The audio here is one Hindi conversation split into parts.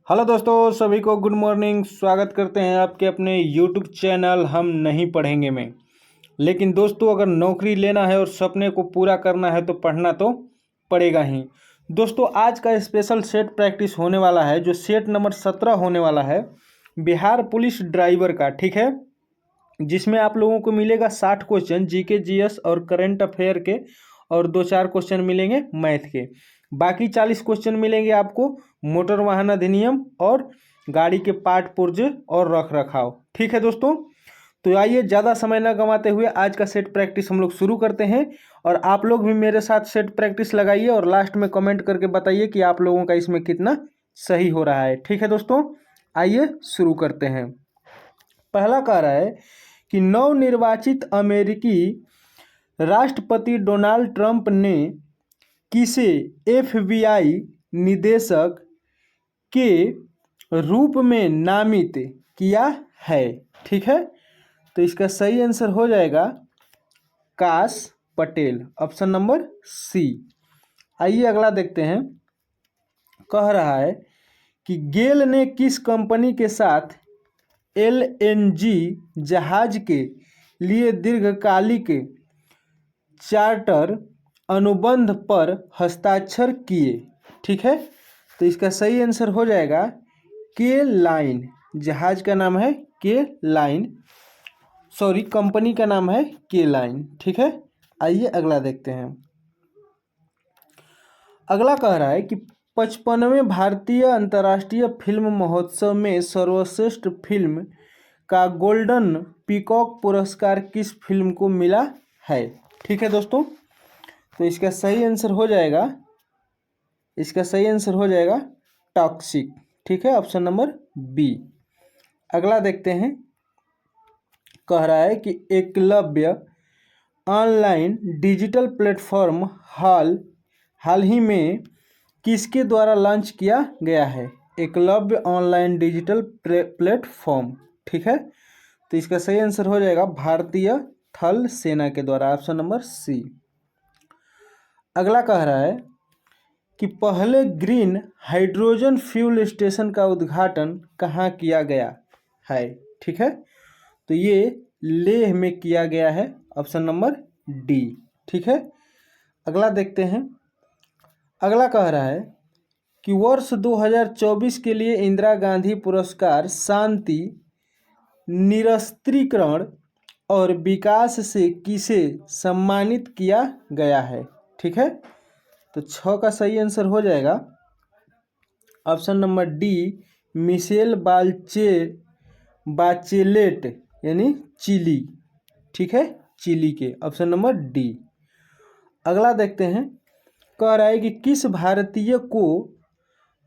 हेलो दोस्तों, सभी को गुड मॉर्निंग। स्वागत करते हैं आपके अपने यूट्यूब चैनल हम नहीं पढ़ेंगे में। लेकिन दोस्तों, अगर नौकरी लेना है और सपने को पूरा करना है तो पढ़ना तो पड़ेगा ही। दोस्तों, आज का स्पेशल सेट प्रैक्टिस होने वाला है, जो सेट नंबर 17 होने वाला है बिहार पुलिस ड्राइवर का। ठीक है, जिसमें आप लोगों को मिलेगा 60 क्वेश्चन जीके जीएस और करंट अफेयर के, और 2-4 क्वेश्चन मिलेंगे मैथ के। बाकी 40 क्वेश्चन मिलेंगे आपको मोटर वाहन अधिनियम और गाड़ी के पार्ट पुर्जे और रख रखाव। ठीक है दोस्तों, तो आइए ज़्यादा समय न गंवाते हुए आज का सेट प्रैक्टिस हम लोग शुरू करते हैं। और आप लोग भी मेरे साथ सेट प्रैक्टिस लगाइए और लास्ट में कमेंट करके बताइए कि आप लोगों का इसमें कितना सही हो रहा है। ठीक है दोस्तों, आइए शुरू करते हैं। पहला कह रहा है कि नवनिर्वाचित अमेरिकी राष्ट्रपति डोनाल्ड ट्रंप ने किसे एफबीआई निदेशक के रूप में नामित किया है। ठीक है, तो इसका सही आंसर हो जाएगा काश पटेल, ऑप्शन नंबर सी। आइए अगला देखते हैं। कह रहा है कि गेल ने किस कंपनी के साथ एलएनजी जहाज के लिए दीर्घकालिक चार्टर अनुबंध पर हस्ताक्षर किए। ठीक है, तो इसका सही आंसर हो जाएगा के लाइन। जहाज का नाम है के लाइन, सॉरी कंपनी का नाम है के लाइन। ठीक है, आइए अगला देखते हैं। अगला कह रहा है कि 55वें भारतीय अंतर्राष्ट्रीय फिल्म महोत्सव में सर्वश्रेष्ठ फिल्म का गोल्डन पीकॉक पुरस्कार किस फिल्म को मिला है। ठीक है दोस्तों, तो इसका सही आंसर हो जाएगा टॉक्सिक। ठीक है, ऑप्शन नंबर बी। अगला देखते हैं। कह रहा है कि एकलव्य ऑनलाइन डिजिटल प्लेटफॉर्म हाल ही में किसके द्वारा लॉन्च किया गया है। Eklavya online digital platform. ठीक है, तो इसका सही आंसर हो जाएगा भारतीय थल सेना के द्वारा, ऑप्शन नंबर सी। अगला कह रहा है कि पहले ग्रीन हाइड्रोजन फ्यूल स्टेशन का उद्घाटन कहाँ किया गया है। ठीक है, तो ये लेह में किया गया है, ऑप्शन नंबर डी। ठीक है, अगला देखते हैं। अगला कह रहा है कि वर्ष 2024 के लिए इंदिरा गांधी पुरस्कार शांति, निरस्त्रीकरण और विकास से किसे सम्मानित किया गया है। ठीक है, तो 6 का सही आंसर हो जाएगा option number D, Michel Bachelet यानी चिली। ठीक है, चिली के, ऑप्शन नंबर डी। अगला देखते हैं। कह रहा है कि किस भारतीय को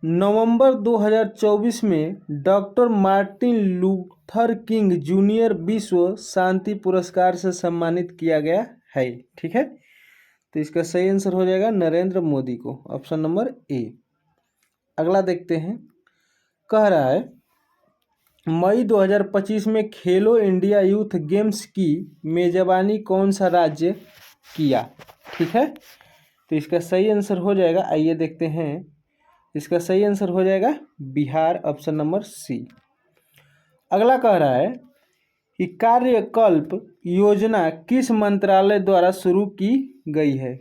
नवंबर 2024 में doctor Martin Luther king junior विश्व शांति पुरस्कार से सम्मानित किया गया है। ठीक है, तो इसका सही आंसर हो जाएगा नरेंद्र मोदी को, ऑप्शन नंबर ए। अगला देखते हैं। कह रहा है मई 2025 में खेलो इंडिया यूथ गेम्स की मेजबानी कौन सा राज्य किया। ठीक है, तो इसका सही आंसर हो जाएगा, आइए देखते हैं। इसका सही आंसर हो जाएगा बिहार, ऑप्शन नंबर सी। अगला कह रहा है कि कार्यकल्प योजना किस मंत्रालय द्वारा शुरू की गई है।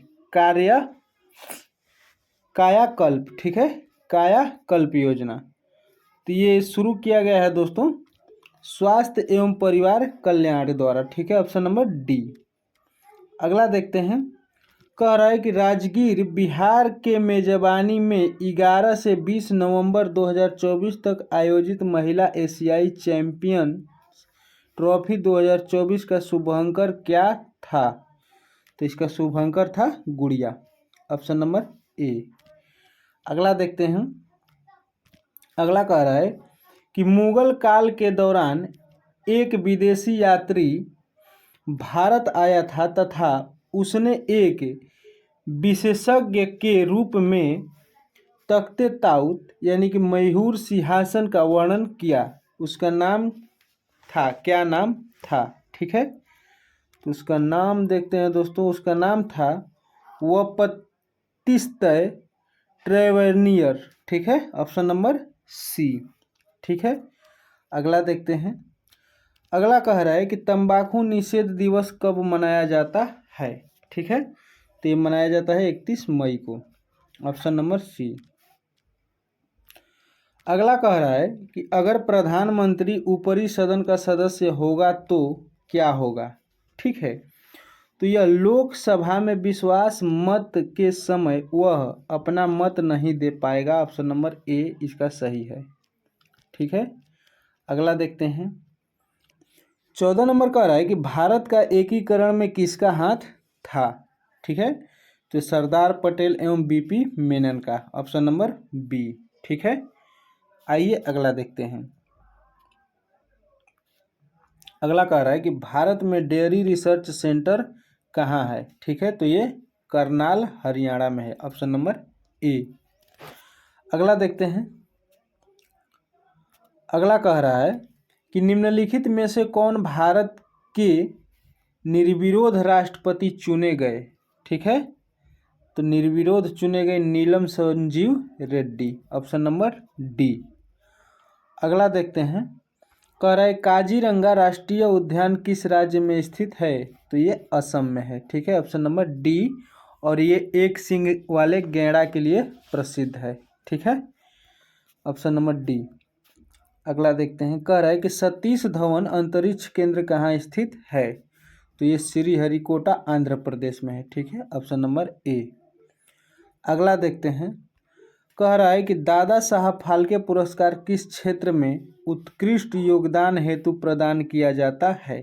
कायाकल्प। ठीक है, कायाकल्प योजना, तो ये शुरू किया गया है दोस्तों स्वास्थ्य एवं परिवार कल्याण द्वारा। ठीक है, ऑप्शन नंबर डी। अगला देखते हैं। कह रहा है कि राजगीर बिहार के मेजबानी में 11 से 20 नवंबर 2024 तक आयोजित महिला एशियाई चैंपियन ट्रॉफी 2024 का शुभांकर क्या था। तो इसका शुभांकर था गुड़िया, ऑप्शन नंबर ए। अगला देखते हैं। अगला कह रहा है कि मुगल काल के दौरान एक विदेशी यात्री भारत आया था तथा उसने एक विशेषज्ञ के रूप में तख्ते ताउत यानी कि मयूर सिंहासन का वर्णन किया। उसका नाम था, क्या नाम था। ठीक है, तो उसका नाम देखते हैं दोस्तों। उसका नाम था वपतिस्तय ट्रेवेनियर। ठीक है, ऑप्शन नंबर सी। ठीक है, अगला देखते हैं। अगला कह रहा है कि तंबाकू निषेध दिवस कब मनाया जाता है। ठीक है, तो ये मनाया जाता है 31 मई को, ऑप्शन नंबर सी। अगला कह रहा है कि अगर प्रधानमंत्री ऊपरी सदन का सदस्य होगा तो क्या होगा। ठीक है, तो यह लोकसभा में विश्वास मत के समय वह अपना मत नहीं दे पाएगा, ऑप्शन नंबर ए इसका सही है। ठीक है, अगला देखते हैं। 14 नंबर कह रहा है कि भारत का एकीकरण में किसका हाथ था। ठीक है, तो सरदार पटेल एवं बीपी मेनन का, ऑप्शन नंबर बी। ठीक है, आइए अगला देखते हैं। अगला कह रहा है कि भारत में डेयरी रिसर्च सेंटर कहाँ है। ठीक है, तो ये करनाल हरियाणा में है, ऑप्शन नंबर ए। अगला देखते हैं। अगला कह रहा है कि निम्नलिखित में से कौन भारत के निर्विरोध राष्ट्रपति चुने गए। ठीक है, तो निर्विरोध चुने गए Neelam Sanjiva Reddy, option number D. अगला देखते हैं। कह रहा है काजीरंगा राष्ट्रीय उद्यान किस राज्य में स्थित है, तो ये असम में है। ठीक है, ऑप्शन नंबर डी। और ये एक सींग वाले गैंडा के लिए प्रसिद्ध है। ठीक है, ऑप्शन नंबर डी। अगला देखते हैं। कह रहा है कि सतीश धवन अंतरिक्ष केंद्र कहाँ स्थित है, तो ये श्रीहरिकोटा आंध्र प्रदेश में है। ठीक है, ऑप्शन नंबर ए। अगला देखते हैं। कह रहा है कि दादा साहब फाल्के पुरस्कार किस क्षेत्र में उत्कृष्ट योगदान हेतु प्रदान किया जाता है,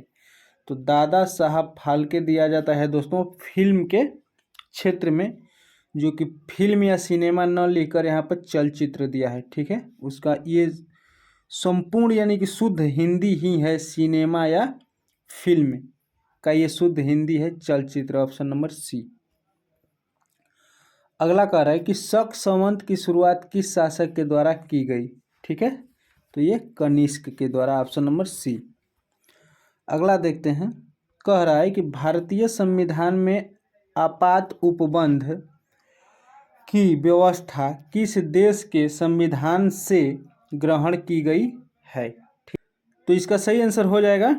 तो दादा साहब फाल्के दिया जाता है दोस्तों फिल्म के क्षेत्र में, जो कि फिल्म या सिनेमा न लेकर यहाँ पर चलचित्र दिया है। ठीक है, उसका ये संपूर्ण यानी कि शुद्ध हिंदी ही है, सिनेमा या फिल्म का ये शुद्ध हिंदी है चलचित्र, ऑप्शन नंबर सी। अगला कह रहा है कि शक संवत की शुरुआत किस शासक के द्वारा की गई। ठीक है, तो ये कनिष्क के द्वारा, ऑप्शन नंबर सी। अगला देखते हैं। कह रहा है कि भारतीय संविधान में आपात उपबंध की व्यवस्था किस देश के संविधान से ग्रहण की गई है, तो इसका सही आंसर हो जाएगा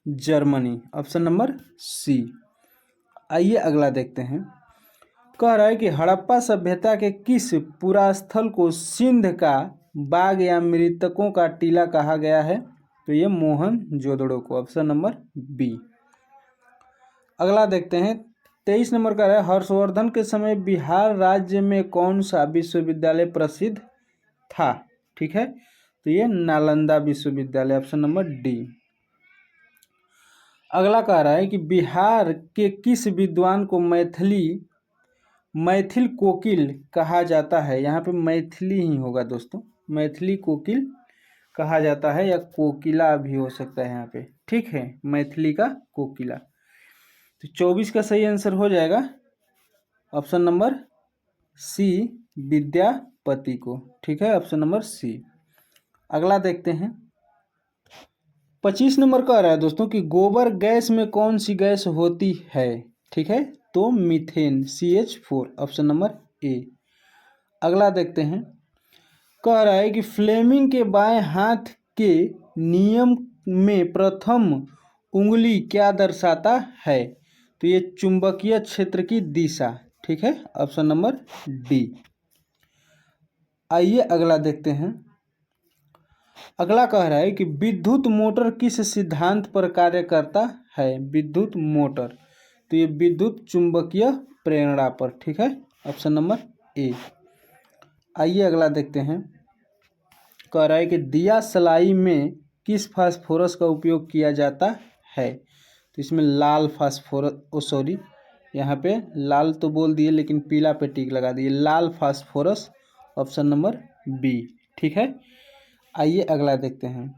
जर्मनी, ऑप्शन नंबर सी। आइए अगला देखते हैं। कह रहा है कि हड़प्पा सभ्यता के किस पुरास्थल को सिंध का बाग या मृतकों का टीला कहा गया है, तो ये मोहनजोदड़ो को, ऑप्शन नंबर बी। अगला देखते हैं। 23 नंबर का है हर्षवर्धन के समय बिहार राज्य में कौन सा विश्वविद्यालय प्रसिद्ध था। ठीक है, तो ये नालंदा विश्वविद्यालय, ऑप्शन नंबर डी। अगला कह रहा है कि बिहार के किस विद्वान को मैथिल कोकिल कहा जाता है। यहाँ पे मैथिली ही होगा दोस्तों, मैथिली कोकिल कहा जाता है, या कोकिला भी हो सकता है यहाँ पे। ठीक है, मैथिली का कोकिला। तो 24 का सही आंसर हो जाएगा ऑप्शन नंबर सी, विद्यापति को। ठीक है, ऑप्शन नंबर सी। अगला देखते हैं। 25 नंबर कह रहा है दोस्तों कि गोबर गैस में कौन सी गैस होती है। ठीक है, तो methane, CH4, option number A. अगला देखते हैं। कह रहा है कि फ्लेमिंग के बाएं हाथ के नियम में प्रथम उंगली क्या दर्शाता है, तो ये चुंबकीय क्षेत्र की दिशा। ठीक है, ऑप्शन नंबर डी। आइए अगला देखते हैं। अगला कह रहा है कि विद्युत मोटर किस सिद्धांत पर कार्य करता है। विद्युत मोटर, तो ये विद्युत चुंबकीय प्रेरणा पर। ठीक है, ऑप्शन नंबर ए। आइए अगला देखते हैं। कह रहा है कि दिया सलाई में किस फास्फोरस का उपयोग किया जाता है, तो इसमें लाल फास्फोरस, सॉरी यहाँ पे लाल तो बोल दिए लेकिन पीला पे टिक लगा दिए, लाल फास्फोरस, ऑप्शन नंबर बी। ठीक है, आइए अगला देखते हैं।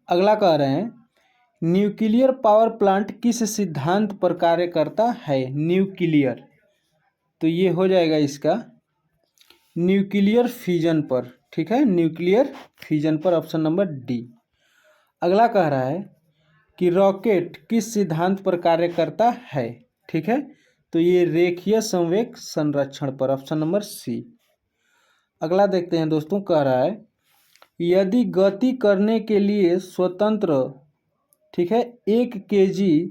अगला कह रहे हैं न्यूक्लियर पावर प्लांट किस सिद्धांत पर कार्य करता है। न्यूक्लियर, तो ये हो जाएगा इसका न्यूक्लियर फिजन पर। ठीक है, न्यूक्लियर फिजन पर, ऑप्शन नंबर डी। अगला कह रहा है कि रॉकेट किस सिद्धांत पर कार्य करता है। ठीक है, तो ये रेखीय संवेग संरक्षण पर, ऑप्शन नंबर सी। अगला देखते हैं दोस्तों, कह रहा है यदि गति करने के लिए स्वतंत्र, ठीक है, 1 kg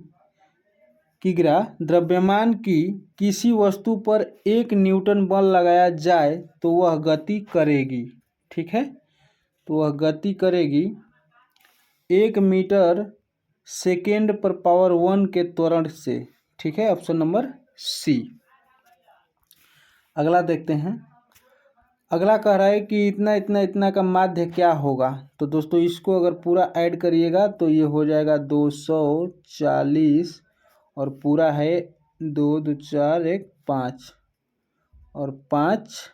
किग्रा द्रव्यमान की किसी वस्तु पर 1 न्यूटन बल लगाया जाए तो वह गति करेगी, ठीक है, तो वह गति करेगी 1 मीटर/सेकेंड/1 के त्वरण से, ठीक है, ऑप्शन नंबर सी। अगला देखते हैं, अगला कह रहा है कि इतना इतना इतना का माध्य क्या होगा। तो दोस्तों इसको अगर पूरा ऐड करिएगा तो ये हो जाएगा 240 और पूरा है 2 2 4 1 5 और 5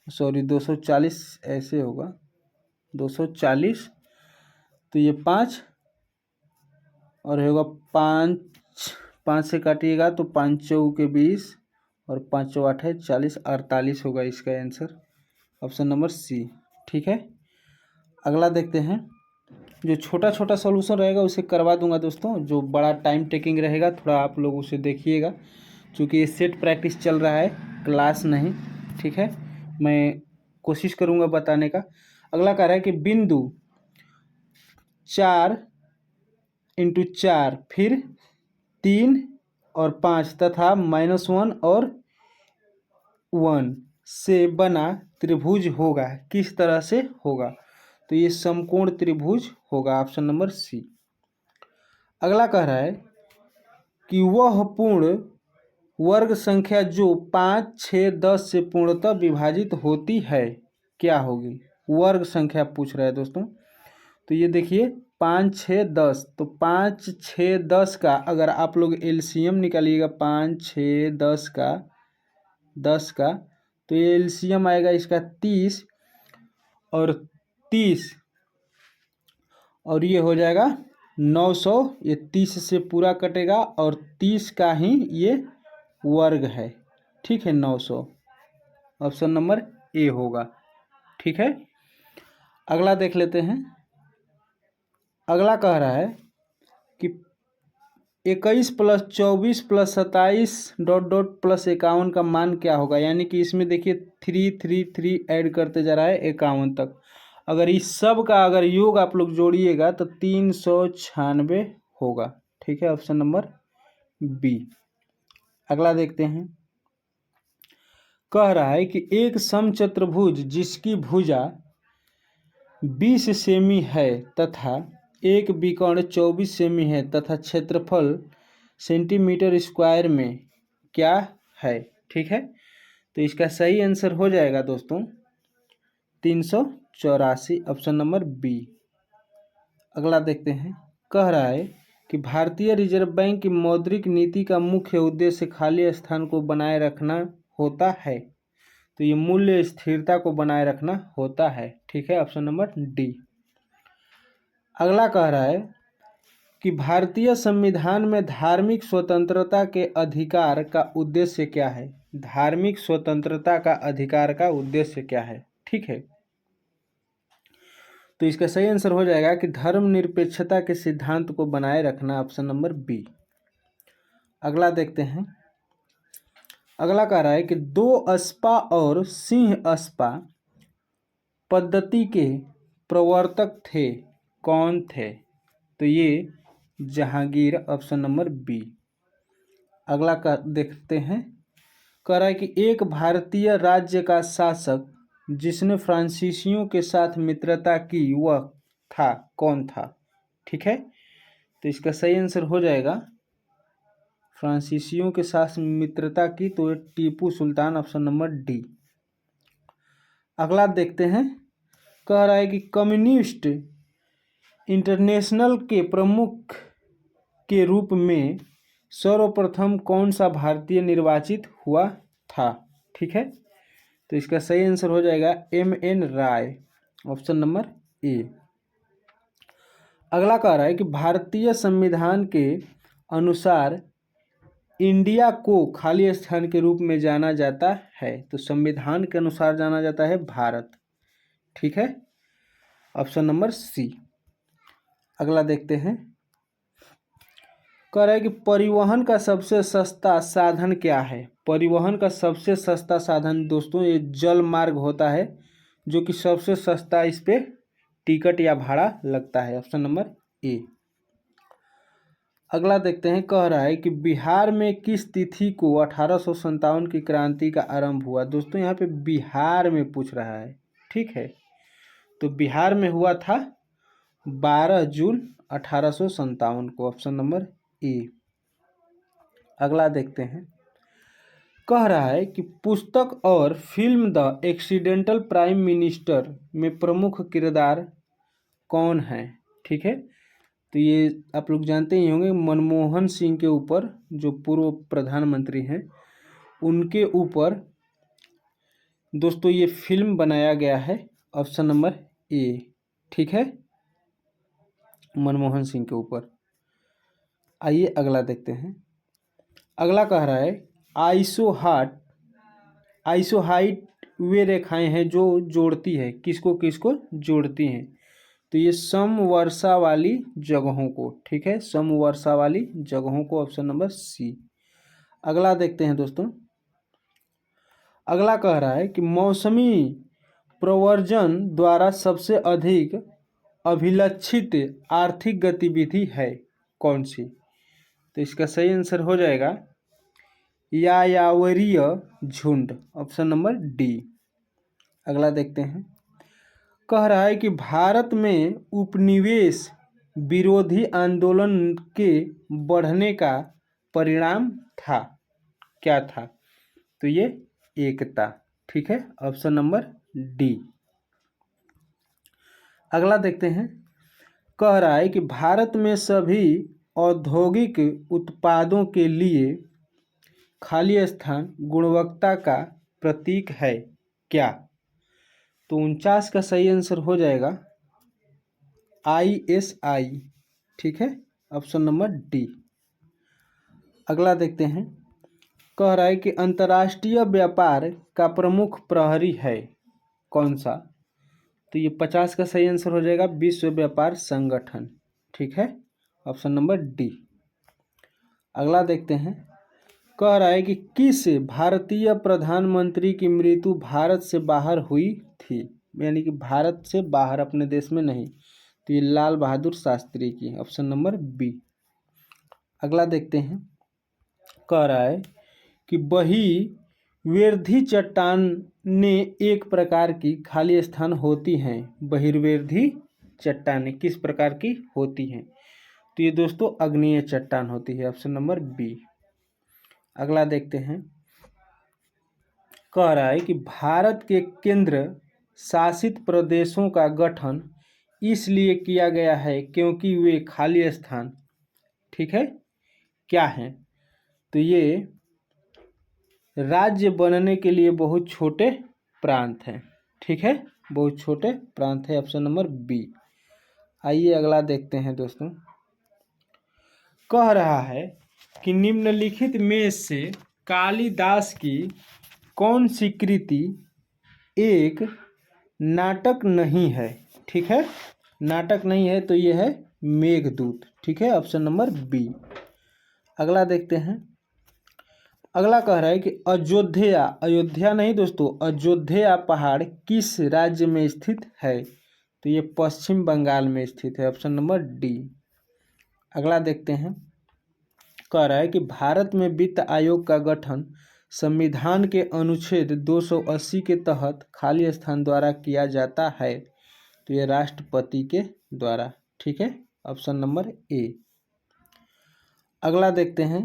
सॉरी 240 ऐसे होगा 240, तो ये 5 और होगा 5, 5 से काटिएगा तो 5 चौके 20 और 5 चौ 8 है 40, 48 होगा इसका आंसर, ऑप्शन नंबर सी, ठीक है। अगला देखते हैं, जो छोटा छोटा सॉल्यूशन रहेगा उसे करवा दूंगा दोस्तों, जो बड़ा टाइम टेकिंग रहेगा थोड़ा आप लोग उसे देखिएगा, क्योंकि ये सेट प्रैक्टिस चल रहा है, क्लास नहीं, ठीक है। मैं कोशिश करूंगा बताने का। अगला कह रहा है कि बिंदु 4 × 4 फिर 3 और 5 तथा -1 और 1 से बना त्रिभुज होगा, किस तरह से होगा। तो ये समकोण त्रिभुज होगा, ऑप्शन नंबर सी। अगला कह रहा है कि वह पूर्ण वर्ग संख्या जो 5 6 10 से पूर्णतः विभाजित होती है क्या होगी। वर्ग संख्या पूछ रहा है दोस्तों, तो ये देखिए 5 6 10, तो 5 6 10 का अगर आप लोग एलसीएम निकालिएगा 5 6 10 का तो ये एलसीएम आएगा इसका 30 और 30 और ये हो जाएगा 900, ये 30 से पूरा कटेगा और 30 का ही ये वर्ग है, ठीक है, 900, ऑप्शन नंबर ए होगा, ठीक है। अगला देख लेते हैं, अगला कह रहा है कि 21 + 24 + 27 ... +51 का मान क्या होगा। यानी कि इसमें देखिए 3 3 3 ऐड करते जा रहा है 51 तक, अगर इस सब का अगर योग आप लोग जोड़िएगा तो 396 होगा, ठीक है, ऑप्शन नंबर बी। अगला देखते हैं, कह रहा है कि एक समचतुर्भुज जिसकी भुजा 20 सेमी है तथा एक विकर्ण 24 सेमी है तथा क्षेत्रफल सेंटीमीटर² में क्या है, ठीक है। तो इसका सही आंसर हो जाएगा दोस्तों 384, ऑप्शन नंबर बी। अगला देखते हैं, कह रहा है कि भारतीय रिजर्व बैंक की मौद्रिक नीति का मुख्य उद्देश्य खाली स्थान को बनाए रखना होता है। तो ये मूल्य स्थिरता को बनाए रखना होता है, ठीक है, ऑप्शन नंबर डी। अगला कह रहा है कि भारतीय संविधान में धार्मिक स्वतंत्रता के अधिकार का उद्देश्य क्या है। धार्मिक स्वतंत्रता का अधिकार का उद्देश्य क्या है, ठीक है। तो इसका सही आंसर हो जाएगा कि धर्मनिरपेक्षता के सिद्धांत को बनाए रखना, ऑप्शन नंबर बी। अगला देखते हैं, अगला कह रहा है कि 2 अस्पा और सिंह अस्पा पद्धति के प्रवर्तक थे, कौन थे। तो ये जहांगीर, ऑप्शन नंबर बी। अगला का देखते हैं, कह रहा है कि एक भारतीय राज्य का शासक जिसने फ्रांसीसियों के साथ मित्रता की वह था, कौन था, ठीक है। तो इसका सही आंसर हो जाएगा फ्रांसीसियों के साथ मित्रता की, तो Tipu Sultan, option number D. अगला देखते हैं, कह रहा है कि कम्युनिस्ट इंटरनेशनल के प्रमुख के रूप में सर्वप्रथम कौन सा भारतीय निर्वाचित हुआ था, ठीक है। तो इसका सही आंसर हो जाएगा MN Roy, option number A. अगला कह रहा है कि भारतीय संविधान के अनुसार इंडिया को खाली स्थान के रूप में जाना जाता है। तो संविधान के अनुसार जाना जाता है भारत, ठीक है, ऑप्शन नंबर सी। अगला देखते हैं, कह रहा है कि परिवहन का सबसे सस्ता साधन क्या है। परिवहन का सबसे सस्ता साधन दोस्तों ये जल मार्ग होता है, जो कि सबसे सस्ता इस पे टिकट या भाड़ा लगता है। Option number A. अगला देखते हैं, कह रहा है कि बिहार में किस तिथि को 1857 की क्रांति का आरंभ हुआ। दोस्तों यहाँ पे बिहार में पूछ रहा है, ठीक है। तो बिहार में हुआ था 12 जून 1857 को। Option number A. अगला देखते हैं, कह रहा है कि पुस्तक और film the accidental prime minister में प्रमुख किरदार कौन है, ठीक है। तो ये आप लोग जानते ही होंगे, मनमोहन सिंह के ऊपर, जो पूर्व प्रधानमंत्री हैं, उनके ऊपर दोस्तों ये फिल्म बनाया गया है। ऑप्शन नंबर ए, ठीक है, मनमोहन सिंह के ऊपर। आइए अगला देखते हैं। अगला कह रहा है आइसोहाइट वे रेखाएं हैं जो जोड़ती है, किसको किसको जोड़ती हैं। तो ये समवर्षा वाली जगहों को, ठीक है, समवर्षा वाली जगहों को। Option number C. अगला देखते हैं दोस्तों। अगला कह रहा है कि मौसमी प्रवर्जन द्वारा सबसे अधिक अभिलक्षित आर्थिक गतिविधि है कौन सी। तो इसका सही आंसर हो जाएगा यायावरीय झुंड। Option number D. अगला देखते हैं, कह रहा है कि भारत में उपनिवेश विरोधी आंदोलन के बढ़ने का परिणाम था, क्या था। तो ये एकता, ठीक है, ऑप्शन नंबर डी। अगला देखते हैं, कह रहा है कि भारत में सभी औद्योगिक उत्पादों के लिए खाली स्थान गुणवत्ता का प्रतीक है क्या। तो 49 का सही आंसर हो जाएगा ISI, ठीक है, ऑप्शन नंबर डी। अगला देखते हैं, कह रहा है कि अंतर्राष्ट्रीय व्यापार का प्रमुख प्रहरी है कौन सा। तो ये 50 का सही आंसर हो जाएगा विश्व व्यापार संगठन, ठीक है, ऑप्शन नंबर डी। अगला देखते हैं, कह रहा है कि किस भारतीय प्रधानमंत्री की मृत्यु भारत से बाहर हुई थी, यानी कि भारत से बाहर, अपने देश में नहीं। तो ये लाल बहादुर शास्त्री की। Option number B. अगला देखते हैं, कह रहा है कि बहिर्वेधी चट्टानें एक प्रकार की खाली स्थान होती हैं। बहिर्वेधी चट्टानें किस प्रकार की होती हैं। तो ये दोस्तों अग्नीय चट्टान होती है। Option number B. अगला देखते हैं, कह रहा है कि भारत के केंद्र शासित प्रदेशों का गठन इसलिए किया गया है क्योंकि वे खाली स्थान, ठीक है, क्या हैं। तो ये राज्य बनने के लिए बहुत छोटे प्रांत हैं, ठीक है, बहुत छोटे प्रांत है। Option number B. आइए अगला देखते हैं दोस्तों। कह रहा है कि निम्नलिखित में से कालिदास की कौन सी कृति एक नाटक नहीं है, ठीक है, नाटक नहीं है। तो ये है मेघदूत, ठीक है, ऑप्शन नंबर बी। अगला देखते हैं। अगला कह रहा है कि अयोध्या नहीं दोस्तों, अयोध्या पहाड़ किस राज्य में स्थित है। तो ये पश्चिम बंगाल में स्थित है। Option number D. अगला देखते हैं, कह रहा है कि भारत में वित्त आयोग का गठन संविधान के अनुच्छेद 280 के तहत खाली स्थान द्वारा किया जाता है। तो ये राष्ट्रपति के द्वारा, ठीक है, ऑप्शन नंबर ए। अगला देखते हैं,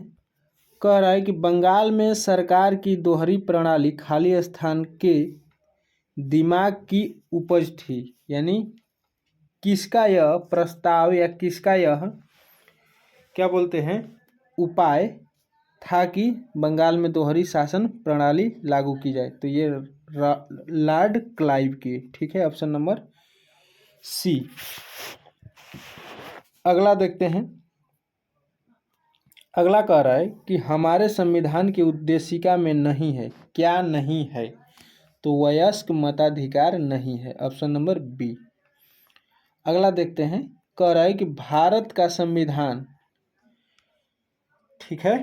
कह रहा है कि बंगाल में सरकार की दोहरी प्रणाली खाली स्थान के दिमाग की उपज थी, यानी किसका यह प्रस्ताव या किसका यह क्या बोलते हैं उपाय था कि बंगाल में दोहरी शासन प्रणाली लागू की जाए। तो ये लॉर्ड क्लाइव की, ठीक है, ऑप्शन नंबर सी। अगला देखते हैं। अगला कह रहा है कि हमारे संविधान की उद्देशिका में नहीं है, क्या नहीं है। तो वयस्क मताधिकार नहीं है। Option number B. अगला देखते हैं, कह रहा है कि भारत का संविधान ठीक है,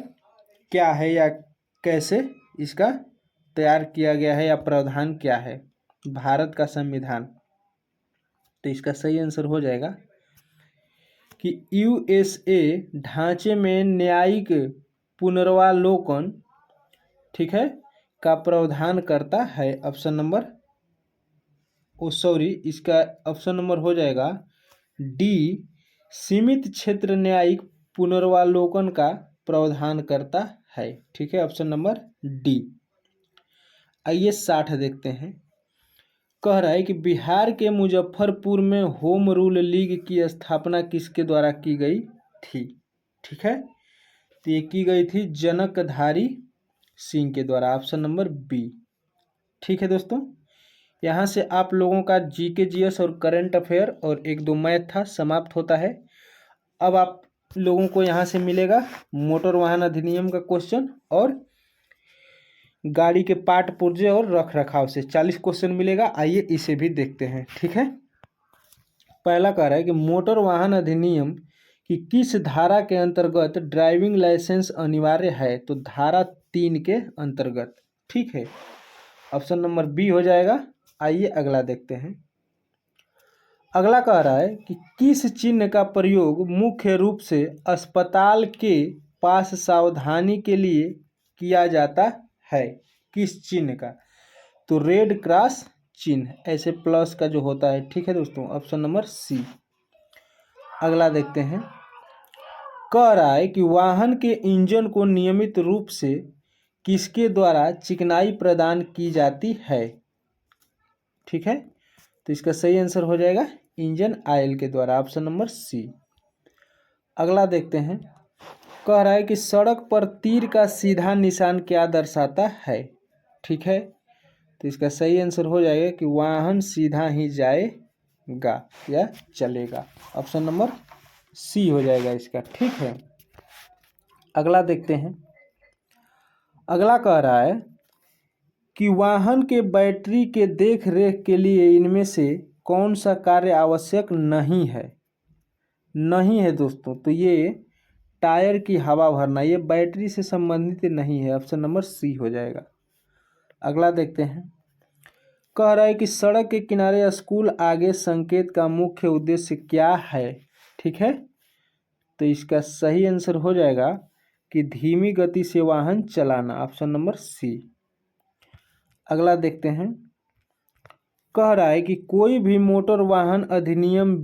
क्या है या कैसे इसका तैयार किया गया है या प्रावधान क्या है भारत का संविधान। तो इसका सही आंसर हो जाएगा कि यूएसए ढांचे में न्यायिक पुनर्वालोकन, ठीक है, का प्रावधान करता है। ऑप्शन नंबर इसका ऑप्शन नंबर हो जाएगा डी, सीमित क्षेत्र न्यायिक पुनर्वालोकन का प्रावधान करता है। ठीक है, ऑप्शन नंबर डी। आइए 60 देखते हैं। कह रहा है कि बिहार के मुजफ्फरपुर में होम रूल लीग की स्थापना किसके द्वारा की गई थी। ठीक है, तो ये की गई थी जनकधारी सिंह के द्वारा। Option number B. ठीक है दोस्तों, यहाँ से आप लोगों का जीके जीएस और करंट अफेयर और 1-2 मैथ था समाप्त होता है। अब आप लोगों को यहाँ से मिलेगा मोटर वाहन अधिनियम का क्वेश्चन और गाड़ी के पार्ट पुर्जे और रख रखाव से 40 क्वेश्चन मिलेगा। आइए इसे भी देखते हैं। ठीक है, पहला कह रहा है कि मोटर वाहन अधिनियम की किस धारा के अंतर्गत ड्राइविंग लाइसेंस अनिवार्य है। तो धारा 3 के अंतर्गत। ठीक है, ऑप्शन नंबर बी हो जाएगा। आइए अगला देखते हैं। अगला कह रहा है कि किस चिन्ह का प्रयोग मुख्य रूप से अस्पताल के पास सावधानी के लिए किया जाता है। किस चिन्ह का। तो रेड क्रॉस चिन्ह, ऐसे प्लस का जो होता है। ठीक है दोस्तों, ऑप्शन नंबर सी। अगला देखते हैं। कह रहा है कि वाहन के इंजन को नियमित रूप से किसके द्वारा चिकनाई प्रदान की जाती है। ठीक है, तो इसका सही आंसर हो जाएगा इंजन ऑयल के द्वारा। Option number C. अगला देखते हैं। कह रहा है कि सड़क पर तीर का सीधा निशान क्या दर्शाता है। ठीक है, तो इसका सही आंसर हो जाएगा कि वाहन सीधा ही जाएगा या चलेगा। ऑप्शन नंबर सी हो जाएगा इसका। ठीक है, अगला देखते हैं। अगला कह रहा है कि वाहन के बैटरी के देख रेख के लिए इनमें से कौन सा कार्य आवश्यक नहीं है। नहीं है दोस्तों, तो ये टायर की हवा भरना, ये बैटरी से संबंधित नहीं है। ऑप्शन नंबर सी हो जाएगा। अगला देखते हैं। कह रहा है कि सड़क के किनारे स्कूल आगे संकेत का मुख्य उद्देश्य क्या है। ठीक है, तो इसका सही आंसर हो जाएगा कि धीमी गति से वाहन चलाना। Option number C. अगला देखते हैं। कह रहा है कि कोई भी मोटर वाहन अधिनियम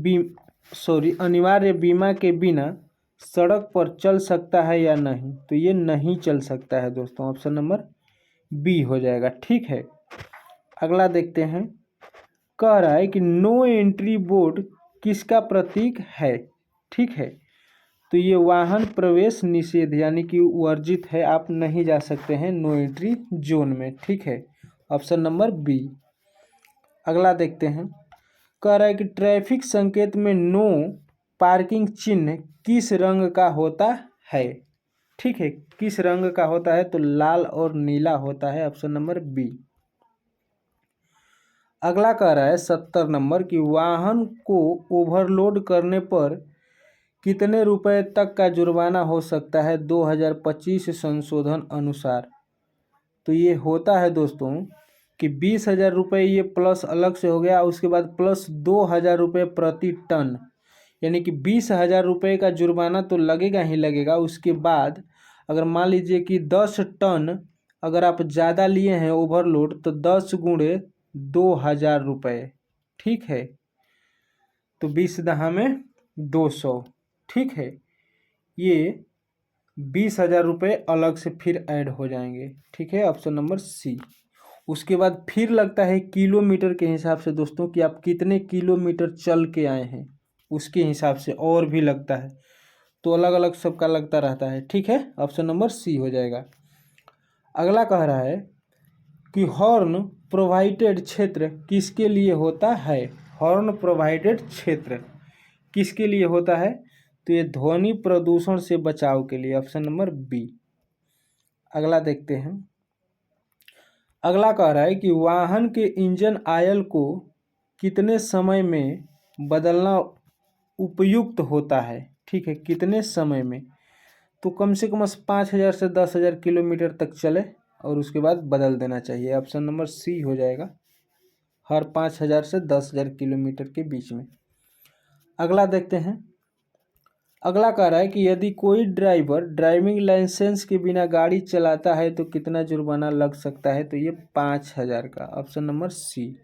अनिवार्य बीमा के बिना सड़क पर चल सकता है या नहीं। तो ये नहीं चल सकता है दोस्तों। ऑप्शन नंबर बी हो जाएगा। ठीक है, अगला देखते हैं। कह रहा है कि नो एंट्री बोर्ड किसका प्रतीक है। ठीक है, तो ये वाहन प्रवेश निषेध यानी कि वर्जित है, आप नहीं जा सकते हैं नो एंट्री जोन में। ठीक है, ऑप्शन नंबर बी। अगला देखते हैं। कह रहा है कि ट्रैफिक संकेत में नो पार्किंग चिन्ह किस रंग का होता है। ठीक है, किस रंग का होता है। तो लाल और नीला होता है। Option number B. अगला कह रहा है 70 नंबर कि वाहन को ओवरलोड करने पर कितने रुपए तक का जुर्माना हो सकता है 2025 संशोधन अनुसार। तो ये होता है दोस्तों कि 20,000 रुपये, ये प्लस अलग से हो गया, उसके बाद प्लस 2,000 रुपये प्रति टन, यानी कि 20,000 रुपये का जुर्माना तो लगेगा ही लगेगा। उसके बाद अगर मान लीजिए कि 10 टन अगर आप ज़्यादा लिए हैं ओवरलोड, तो 10 गुणे 2,000 रुपये। ठीक है, तो 20 दहा में 200। ठीक है, ये 20,000 रुपये अलग से फिर ऐड हो जाएंगे। ठीक है, ऑप्शन नंबर सी। उसके बाद फिर लगता है किलोमीटर के हिसाब से दोस्तों कि आप कितने किलोमीटर चल के आए हैं, उसके हिसाब से और भी लगता है। तो अलग अलग सबका लगता रहता है। ठीक है, ऑप्शन नंबर सी हो जाएगा। अगला कह रहा है कि हॉर्न प्रोवाइडेड क्षेत्र किसके लिए होता है। हॉर्न प्रोवाइडेड क्षेत्र किसके लिए होता है। तो ये ध्वनि प्रदूषण से बचाव के लिए। Option number B. अगला देखते हैं। अगला कह रहा है कि वाहन के इंजन ऑयल को कितने समय में बदलना उपयुक्त होता है। ठीक है, कितने समय में। तो कम से कम 5,000 से 10,000 किलोमीटर तक चले और उसके बाद बदल देना चाहिए। ऑप्शन नंबर सी हो जाएगा, हर 5,000 से 10,000 किलोमीटर के बीच में। अगला देखते हैं। अगला कह रहा है कि यदि कोई ड्राइवर ड्राइविंग लाइसेंस के बिना गाड़ी चलाता है तो कितना जुर्माना लग सकता है, तो ये 5,000 का, ऑप्शन नंबर सी।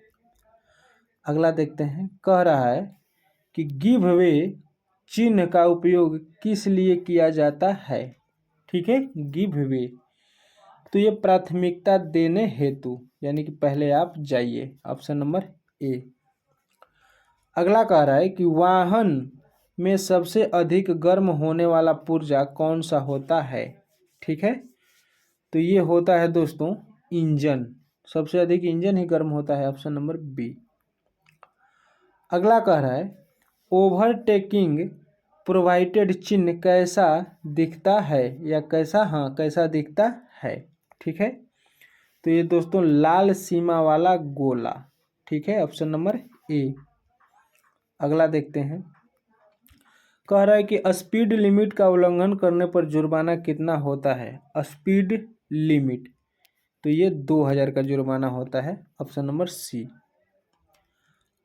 अगला देखते हैं। कह रहा है कि गिव वे चिन्ह का उपयोग किस लिए किया जाता है। ठीक है, गिव वे, तो ये प्राथमिकता देने हेतु, यानी कि पहले आप जाइए, ऑप्शन नंबर ए। अगला कह रहा है कि वाहन में सबसे अधिक गर्म होने वाला पुर्जा कौन सा होता है। ठीक है, तो ये होता है दोस्तों इंजन, सबसे अधिक इंजन ही गर्म होता है, ऑप्शन नंबर बी। अगला कह रहा है ओवरटेकिंग प्रोवाइडेड चिन्ह कैसा दिखता है, या कैसा दिखता है। ठीक है, तो ये दोस्तों लाल सीमा वाला गोला। ठीक है, ऑप्शन नंबर ए। अगला देखते हैं। कह रहा है कि स्पीड लिमिट का उल्लंघन करने पर जुर्माना कितना होता है। स्पीड लिमिट, तो ये 2,000 का जुर्माना होता है, ऑप्शन नंबर सी।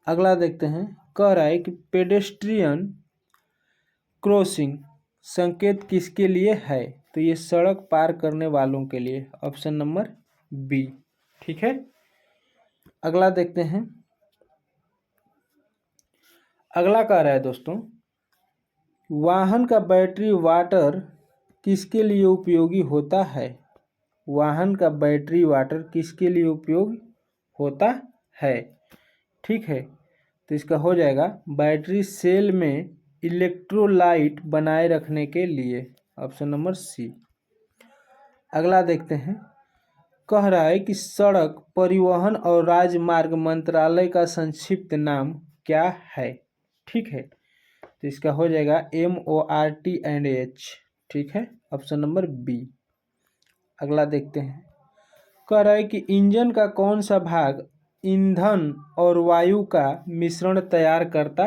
अगला देखते हैं। कह रहा है कि पेडेस्ट्रियन क्रॉसिंग संकेत किसके लिए है, तो ये सड़क पार करने वालों के लिए, ऑप्शन नंबर बी। ठीक है, अगला देखते हैं। अगला कह रहा है दोस्तों वाहन का बैटरी वाटर किसके लिए उपयोगी होता है। वाहन का बैटरी वाटर किसके लिए उपयोग होता है। ठीक है, तो इसका हो जाएगा बैटरी सेल में इलेक्ट्रोलाइट बनाए रखने के लिए, ऑप्शन नंबर सी। अगला देखते हैं। कह रहा है कि सड़क परिवहन और राजमार्ग मंत्रालय का संक्षिप्त नाम क्या है। ठीक है, तो इसका हो जाएगा MORTH। ठीक है, ऑप्शन नंबर बी। अगला देखते हैं। कह रहा है कि इंजन का कौन सा भाग ईंधन और वायु का मिश्रण तैयार करता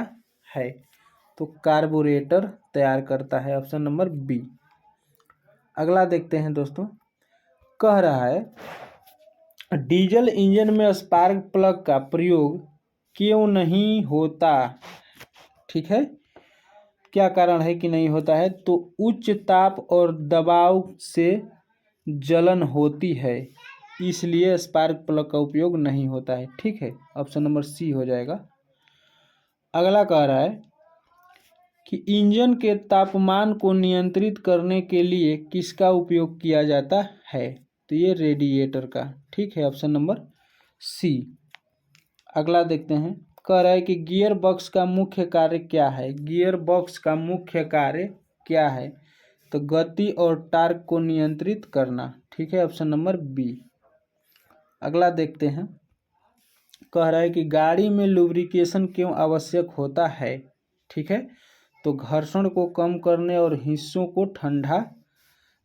है, तो कार्बोरेटर तैयार करता है, ऑप्शन नंबर बी। अगला देखते हैं दोस्तों। कह रहा है डीजल इंजन में स्पार्क प्लग का प्रयोग क्यों नहीं होता। ठीक है, क्या कारण है कि नहीं होता है, तो उच्च ताप और दबाव से जलन होती है, इसलिए स्पार्क प्लग का उपयोग नहीं होता है। ठीक है, ऑप्शन नंबर सी हो जाएगा। अगला कह रहा है कि इंजन के तापमान को नियंत्रित करने के लिए किसका उपयोग किया जाता है, तो ये रेडिएटर का। ठीक है, ऑप्शन नंबर सी। अगला देखते हैं। कह रहा है कि गियर बॉक्स का मुख्य कार्य क्या है। गियर बॉक्स का मुख्य कार्य क्या है, तो गति और टार्क को नियंत्रित करना। ठीक है, ऑप्शन नंबर बी। अगला देखते हैं। कह रहा है कि गाड़ी में लुब्रिकेशन क्यों आवश्यक होता है। ठीक है, तो घर्षण को कम करने और हिस्सों को ठंडा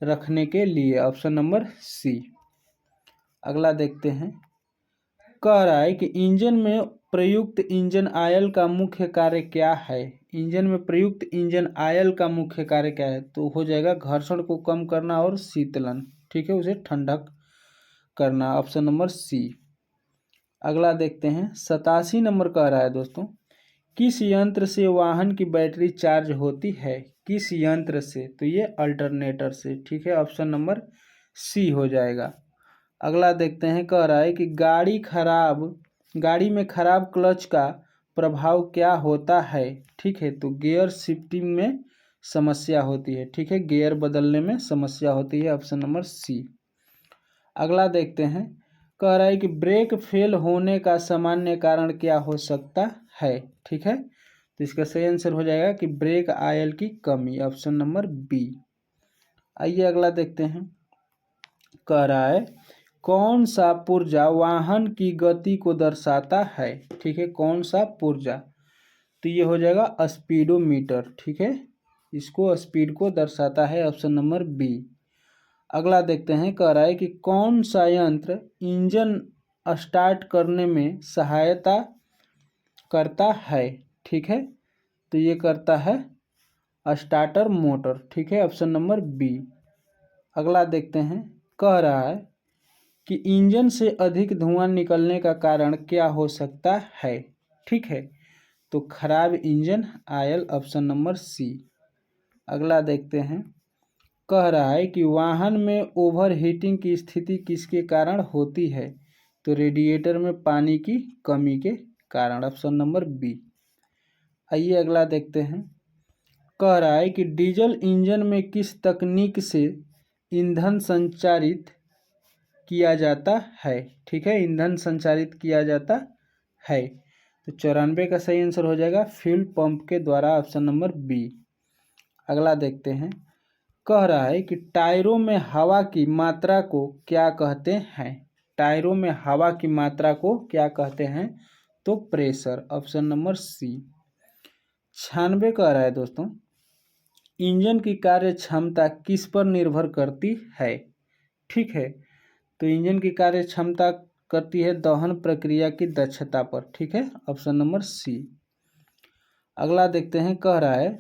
रखने के लिए, ऑप्शन नंबर सी। अगला देखते हैं। कह रहा है कि इंजन में प्रयुक्त इंजन आयल का मुख्य कार्य क्या है। इंजन में प्रयुक्त इंजन आयल का मुख्य कार्य क्या है, तो हो जाएगा घर्षण को कम करना और शीतलन। ठीक है, उसे ठंडा करना, ऑप्शन नंबर सी। अगला देखते हैं। 87 नंबर कह रहा है दोस्तों किस यंत्र से वाहन की बैटरी चार्ज होती है। किस यंत्र से, तो ये अल्टरनेटर से। ठीक है, ऑप्शन नंबर सी हो जाएगा। अगला देखते हैं। कह रहा है कि गाड़ी में खराब क्लच का प्रभाव क्या होता है। ठीक है, तो गियर शिफ्टिंग में समस्या होती है। ठीक है, गियर बदलने में समस्या होती है, ऑप्शन नंबर सी। अगला देखते हैं। कह रहा है कि ब्रेक फेल होने का सामान्य कारण क्या हो सकता है। ठीक है, तो इसका सही आंसर हो जाएगा कि ब्रेक आयल की कमी, ऑप्शन नंबर बी। आइए अगला देखते हैं। कह रहा है कौन सा पुर्जा वाहन की गति को दर्शाता है। ठीक है, कौन सा पुर्जा, तो ये हो जाएगा स्पीडोमीटर। ठीक है, इसको स्पीड को दर्शाता है, ऑप्शन नंबर बी। अगला देखते हैं। कह रहा है कि कौन सा यंत्र इंजन स्टार्ट करने में सहायता करता है। ठीक है, तो ये करता है स्टार्टर मोटर, ठीक है, ऑप्शन नंबर बी। अगला देखते हैं, कह रहा है कि इंजन से अधिक धुआं निकलने का कारण क्या हो सकता है, ठीक है, तो खराब engine oil, option number C. अगला देखते हैं, कह रहा है कि वाहन में ओवर हीटिंग की स्थिति किसके कारण होती है, तो रेडिएटर में पानी की कमी के कारण, ऑप्शन नंबर बी। आइए अगला देखते हैं, कह रहा है कि डीजल इंजन में किस तकनीक से ईंधन संचारित किया जाता है, ठीक है, ईंधन संचारित किया जाता है, तो 94 का सही आंसर हो जाएगा फ्यूल पंप के द्वारा, ऑप्शन नंबर बी। अगला देखते हैं, कह रहा है कि टायरों में हवा की मात्रा को क्या कहते हैं, टायरों में हवा की मात्रा को क्या कहते हैं, तो प्रेशर, ऑप्शन नंबर सी। 96 कह रहा है दोस्तों, इंजन की कार्य क्षमता किस पर निर्भर करती है, ठीक है, तो इंजन की कार्य क्षमता करती है दहन प्रक्रिया की दक्षता पर, ठीक है, ऑप्शन नंबर सी। अगला देखते हैं, कह रहा है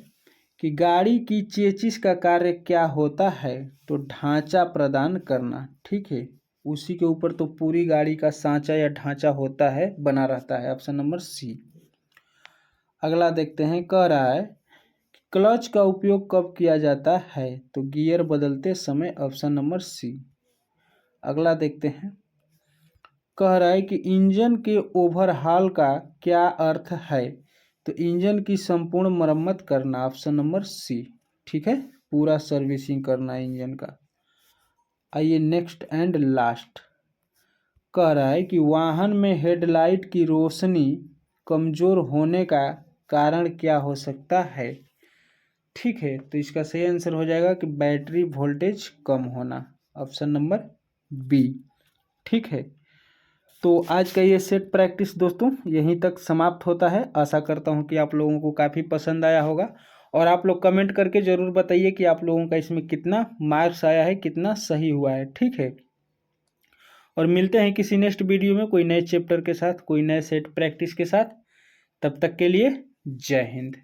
कि गाड़ी की चेसिस का कार्य क्या होता है, तो ढांचा प्रदान करना, ठीक है, उसी के ऊपर तो पूरी गाड़ी का सांचा या ढांचा होता है, बना रहता है, ऑप्शन नंबर सी। अगला देखते हैं, कह रहा है क्लच का उपयोग कब किया जाता है, तो गियर बदलते समय, ऑप्शन नंबर सी। अगला देखते हैं, कह रहा है कि इंजन के ओवरहाल का क्या अर्थ है, तो इंजन की संपूर्ण मरम्मत करना, ऑप्शन नंबर सी, ठीक है, पूरा सर्विसिंग करना इंजन का। आइए नेक्स्ट एंड लास्ट, कह रहा है कि वाहन में हेडलाइट की रोशनी कमजोर होने का कारण क्या हो सकता है, ठीक है, तो इसका सही आंसर हो जाएगा कि बैटरी वोल्टेज कम होना, ऑप्शन नंबर बी, ठीक है। तो आज का ये सेट प्रैक्टिस दोस्तों यहीं तक समाप्त होता है। आशा करता हूँ कि आप लोगों को काफ़ी पसंद आया होगा, और आप लोग कमेंट करके ज़रूर बताइए कि आप लोगों का इसमें कितना मार्क्स आया है, कितना सही हुआ है, ठीक है। और मिलते हैं किसी नेक्स्ट वीडियो में कोई नए चैप्टर के साथ, कोई नए सेट प्रैक्टिस के साथ। तब तक के लिए जय हिंद।